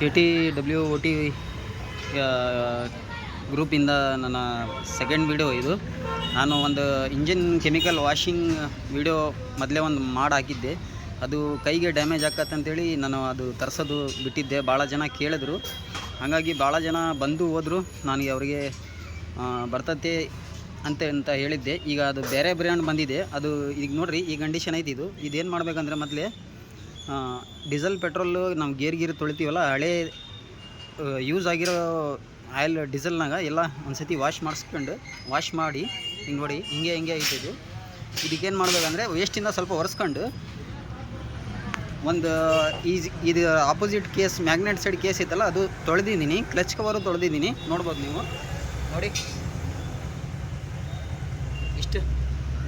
KTWOT ಗ್ರೂಪಿಂದ ನನ್ನ second video ಇದು. ನಾನು ಒಂದು ಇಂಜಿನ್ ಕೆಮಿಕಲ್ ವಾಷಿಂಗ್ ವಿಡಿಯೋ ಮೊದಲೇ ಒಂದು ಮಾಡಿ ಹಾಕಿದ್ದೆ. ಅದು ಕೈಗೆ ಡ್ಯಾಮೇಜ್ ಆಕತ್ತಂತೇಳಿ ನಾನು ಅದು ತರಿಸೋದು ಬಿಟ್ಟಿದ್ದೆ. ಭಾಳ ಜನ ಕೇಳಿದ್ರು, ಹಾಗಾಗಿ ಭಾಳ ಜನ ಬಂದು ಹೋದರು. ನನಗೆ ಅವರಿಗೆ ಬರ್ತತೆ ಅಂತ ಹೇಳಿದ್ದೆ. ಈಗ ಅದು ಬೇರೆ ಬ್ರ್ಯಾಂಡ್ ಬಂದಿದೆ. ಅದು ಈಗ ನೋಡಿರಿ, ಈ ಕಂಡೀಷನ್ ಐತಿ. ಇದೇನು ಮಾಡಬೇಕಂದ್ರೆ, ಮೊದಲೇ ಡೀಸೆಲ್ ಪೆಟ್ರೋಲು ನಾವು ಗೇರ್ ತೊಳಿತೀವಲ್ಲ, ಹಳೆ ಯೂಸ್ ಆಗಿರೋ ಆಯಿಲ್ ಡೀಸೆಲ್ನಾಗ ಎಲ್ಲ ಒಂದು ಸತಿ ವಾಶ್ ಮಾಡಿ ಹಿಂಗೆ ನೋಡಿ, ಹಿಂಗೆ ಐತಿದು. ಇದಕ್ಕೇನು ಮಾಡಬೇಕಂದ್ರೆ, ವೇಸ್ಟಿಂದ ಸ್ವಲ್ಪ ಒರೆಸ್ಕೊಂಡು ಒಂದು ಇದು opposite case, magnet side case ಐತಲ್ಲ, ಅದು ತೊಳೆದಿದ್ದೀನಿ. ಕ್ಲಚ್ ಕವರು ತೊಳೆದಿದ್ದೀನಿ, ನೋಡ್ಬೋದು ನೀವು ನೋಡಿ. ಇಷ್ಟು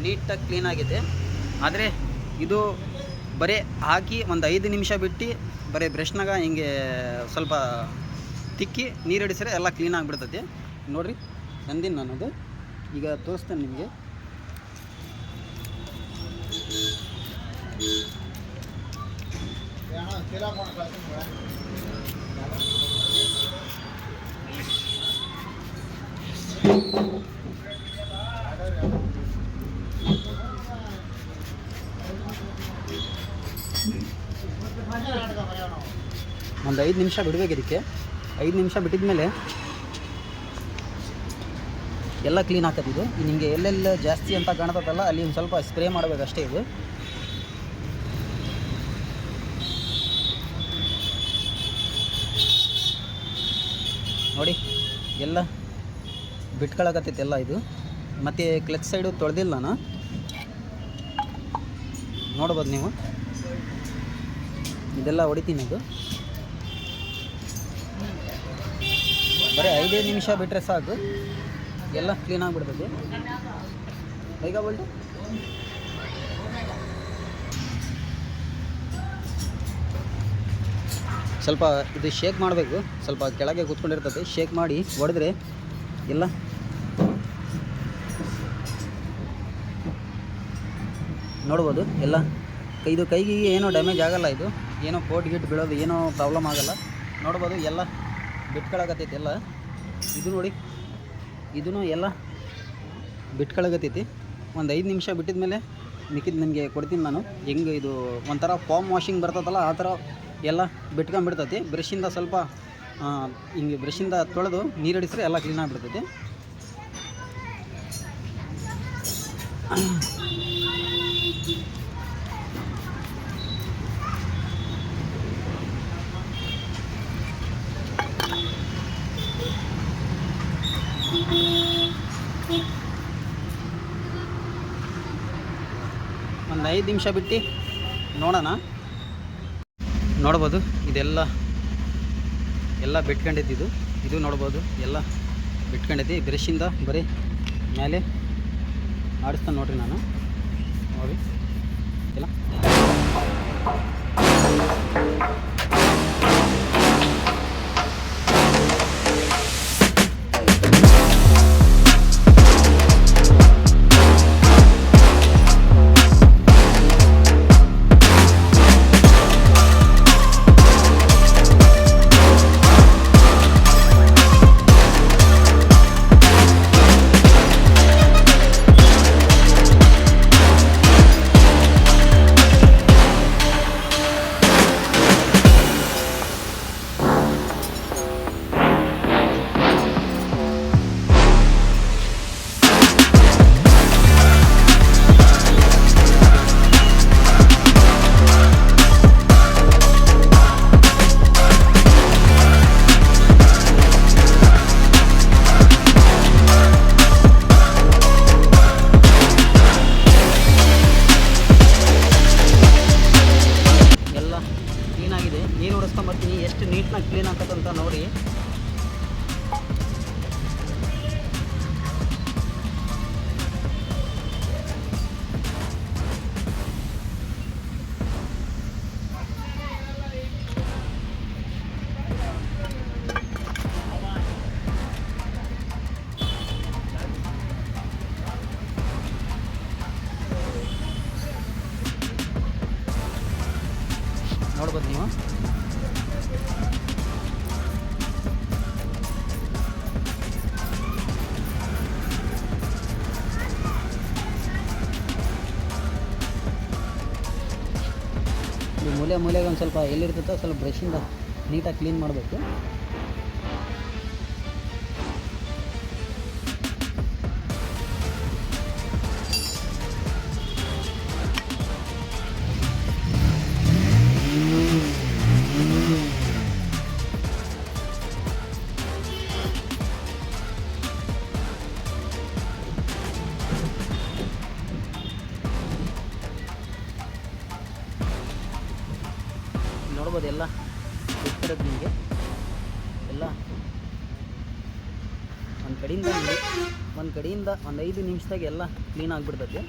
ನೀಟಾಗಿ ಕ್ಲೀನಾಗಿದೆ. ಆದರೆ ಇದು ಬರೀ ಹಾಕಿ ಒಂದು 5 ನಿಮಿಷ ಬಿಟ್ಟು ಬರೀ ಬ್ರಷ್ನಾಗ ಹಿಂಗೆ ಸ್ವಲ್ಪ ತಿಕ್ಕಿ ನೀರು ಹಿಡಿಸಿದ್ರೆ ಎಲ್ಲ ಕ್ಲೀನ್ ಆಗಿಬಿಡ್ತೈತಿ. ನೋಡಿರಿ, ತಂದಿನಿ ನಾನು. ಅದು ಈಗ ತೋರಿಸ್ತೇನೆ ನಿಮಗೆ. ಒಂದು 5 ನಿಮಿಷ ಬಿಡಬೇಕು. ಇದಕ್ಕೆ 5 ನಿಮಿಷ ಬಿಟ್ಟಿದ್ಮೇಲೆ ಎಲ್ಲ ಕ್ಲೀನ್ ಆಗ್ತದೆ. ನಿಮಗೆ ಎಲ್ಲೆಲ್ಲ ಜಾಸ್ತಿ ಅಂತ ಕಾಣ್ತದಲ್ಲ, ಅಲ್ಲಿ ಒಂದು ಸ್ವಲ್ಪ ಸ್ಪ್ರೇ ಮಾಡಬೇಕಷ್ಟೇ. ಇದು ನೋಡಿ, ಎಲ್ಲ ಬಿಟ್ಕೊಳಕತ್ತೈತೆ ಎಲ್ಲ ಇದು. ಮತ್ತು ಕ್ಲಚ್ ಸೈಡು ತೊಳೆದಿಲ್ಲ ನಾನು, ನೋಡ್ಬೋದು ನೀವು. ಇದೆಲ್ಲ ಹೊಡಿತೀನಿ. ಇದು ಬರೀ 5 ನಿಮಿಷ ಬಿಟ್ಟರೆ ಸಾಕು, ಎಲ್ಲ ಕ್ಲೀನ್ ಆಗಿಬಿಡ್ತದೆ. ಬೇಗ ಬಲ್ಟು ಸ್ವಲ್ಪ ಇದು ಶೇಕ್ ಮಾಡಬೇಕು. ಸ್ವಲ್ಪ ಕೆಳಗೆ ಕೂತ್ಕೊಂಡಿರ್ತದೆ, ಶೇಕ್ ಮಾಡಿ ಹೊಡೆದ್ರೆ ಎಲ್ಲ ನೋಡ್ಬೋದು. ಎಲ್ಲ ಇದು ಕೈಗೆ ಏನೋ ಡ್ಯಾಮೇಜ್ ಆಗೋಲ್ಲ. ಇದು ಏನೋ ಕೋಟ್ ಗಿಟ್ ಬೀಳೋದು ಏನೋ ಪ್ರಾಬ್ಲಮ್ ಆಗೋಲ್ಲ. ನೋಡ್ಬೋದು, ಎಲ್ಲ ಬಿಟ್ಕೊಳಕತ್ತೈತಿ ಎಲ್ಲ. ಇದು ನೋಡಿ, ಇದೂ ಎಲ್ಲ ಬಿಟ್ಕೊಳಕತ್ತೈತಿ. ಒಂದು 5 ನಿಮಿಷ ಬಿಟ್ಟಿದ ಮೇಲೆ ಮಿಕ್ಕಿದ್ದು ನಿಮಗೆ ಕೊಡ್ತೀನಿ ನಾನು. ಹೆಂಗೆ ಇದು ಒಂಥರ ಫಾರ್ಮ್ ವಾಷಿಂಗ್ ಬರ್ತದಲ್ಲ, ಆ ಥರ ಎಲ್ಲ ಬಿಟ್ಕೊಂಡ್ಬಿಡ್ತೈತಿ. ಬ್ರಷಿಂದ ಸ್ವಲ್ಪ ಹಿಂಗೆ ಬ್ರಷಿಂದ ತೊಳೆದು ನೀರು ಹಿಡಿಸಿದ್ರೆ ಎಲ್ಲ ಕ್ಲೀನ್ ಆಗಿಬಿಡ್ತೈತಿ. ಒಂದು 5 ನಿಮಿಷ ಬಿಟ್ಟು ನೋಡೋಣ. ನೋಡ್ಬೋದು, ಇದೆಲ್ಲ ಬಿಟ್ಕೊಂಡೈತಿ. ಇದು ನೋಡ್ಬೋದು, ಎಲ್ಲ ಬಿಟ್ಕೊಂಡೈತಿ. ಬ್ರಷಿಂದ ಬರೀ ಮೇಲೆ ಆಡಿಸ್ತಾನೆ ನೋಡ್ರಿ ನಾನು. ನೋಡಿ ಎಲ್ಲ ನೀರು ಹೊಡೆಸ್ಕೊಂಬರ್ತೀನಿ. ಎಷ್ಟು ನೀಟ್ನಾಗಿ ಕ್ಲೀನ್ ಆಗ್ತದಂತ ನೋಡಿ. ನೋಡ್ಬೋದು ನೀವು. ಮೂಲೆಗೆ ಒಂದು ಸ್ವಲ್ಪ ಎಲ್ಲಿರ್ತೈತೋ ಸ್ವಲ್ಪ ಬ್ರಷಿಂದ ನೀಟಾಗಿ ಕ್ಲೀನ್ ಮಾಡಬೇಕು. ನೋಡ್ಬೋದು ಎಲ್ಲ ಗೊತ್ತಿರೋದು ನಿಮಗೆ ಎಲ್ಲ ಒಂದು ಕಡೆಯಿಂದ ಒಂದು 5 ನಿಮಿಷದಾಗ ಎಲ್ಲ ಕ್ಲೀನ್ ಆಗಿಬಿಡ್ತೈತೆ.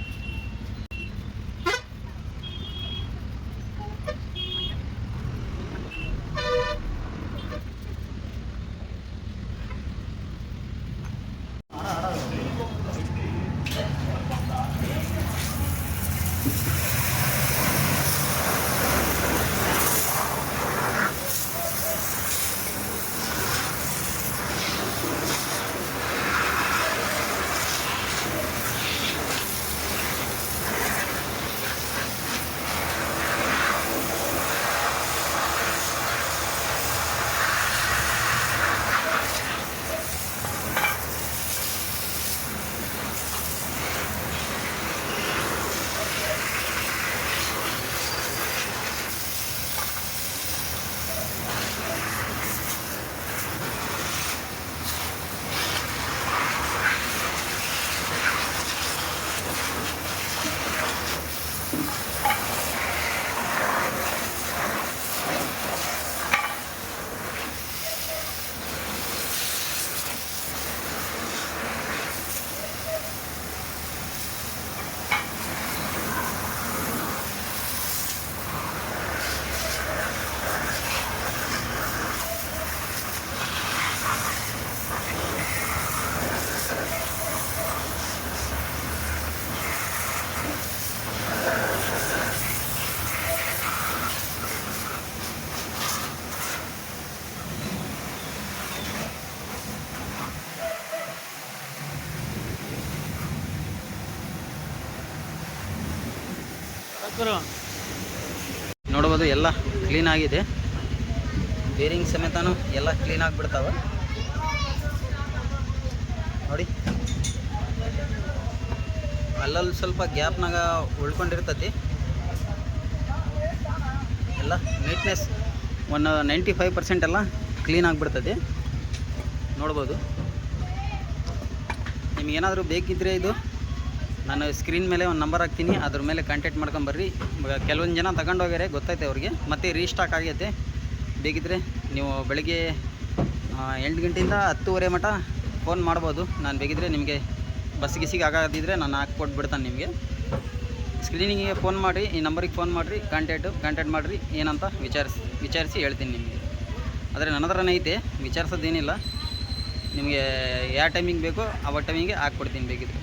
ನೋಡ್ಬೋದು ಎಲ್ಲ ಕ್ಲೀನ್ ಆಗಿದೆ, ಬೇರಿಂಗ್ ಸಮೇತನೂ ಎಲ್ಲ ಕ್ಲೀನ್ ಆಗಿಬಿಡ್ತಾವೆ ನೋಡಿ. ಅಲ್ಲಲ್ಲಿ ಸ್ವಲ್ಪ ಗ್ಯಾಪ್ನಾಗ ಉಳ್ಕೊಂಡಿರ್ತತಿ, ಎಲ್ಲ ನೀಟ್ನೆಸ್ ಒಂದು 95% ಎಲ್ಲ ಕ್ಲೀನ್ ಆಗಿಬಿಡ್ತದೆ ನೋಡ್ಬೋದು. ನಿಮಗೇನಾದರೂ ಬೇಕಿದ್ದರೆ ಇದು ನಾನು ಸ್ಕ್ರೀನ್ ಮೇಲೆ ಒಂದು ನಂಬರ್ ಹಾಕ್ತೀನಿ, ಅದ್ರ ಮೇಲೆ ಕಾಂಟ್ಯಾಕ್ಟ್ ಮಾಡ್ಕೊಂಬರ್ರಿ. ಕೆಲವೊಂದು ಜನ ತಗೊಂಡೋಗ್ಯಾರೆ, ಗೊತ್ತೈತೆ ಅವ್ರಿಗೆ, ಮತ್ತೆ ರೀಸ್ಟಾಕ್ ಆಗೈತೆ. ಬೇಕಿದ್ದರೆ ನೀವು ಬೆಳಗ್ಗೆ 8 ಗಂಟೆಯಿಂದ 10:30 ಮಟ ಫೋನ್ ಮಾಡ್ಬೋದು. ನಾನು ಬೇಕಿದ್ದರೆ ನಿಮಗೆ ಬಸ್ ಗಿಸಿಗೆ ಆಗೋದಿದ್ರೆ ನಾನು ಹಾಕ್ಕೊಟ್ಬಿಡ್ತಾನೆ ನಿಮಗೆ. ಸ್ಕ್ರೀನಿಗೆ ಫೋನ್ ಮಾಡಿರಿ, ಈ ನಂಬರಿಗೆ ಫೋನ್ ಮಾಡಿರಿ, ಕಾಂಟ್ಯಾಕ್ಟ್ ಮಾಡಿರಿ, ಏನಂತ ವಿಚಾರಿಸಿ ಹೇಳ್ತೀನಿ ನಿಮಗೆ. ಆದರೆ ನನ್ನ ಹತ್ರನೇ ಐತೆ, ವಿಚಾರಿಸೋದೇನಿಲ್ಲ. ನಿಮಗೆ ಯಾವ ಟೈಮಿಂಗ್ ಬೇಕೋ ಆ ಟೈಮಿಂಗೆ ಹಾಕ್ಕೊಡ್ತೀನಿ ಬೇಕಿದ್ರೆ.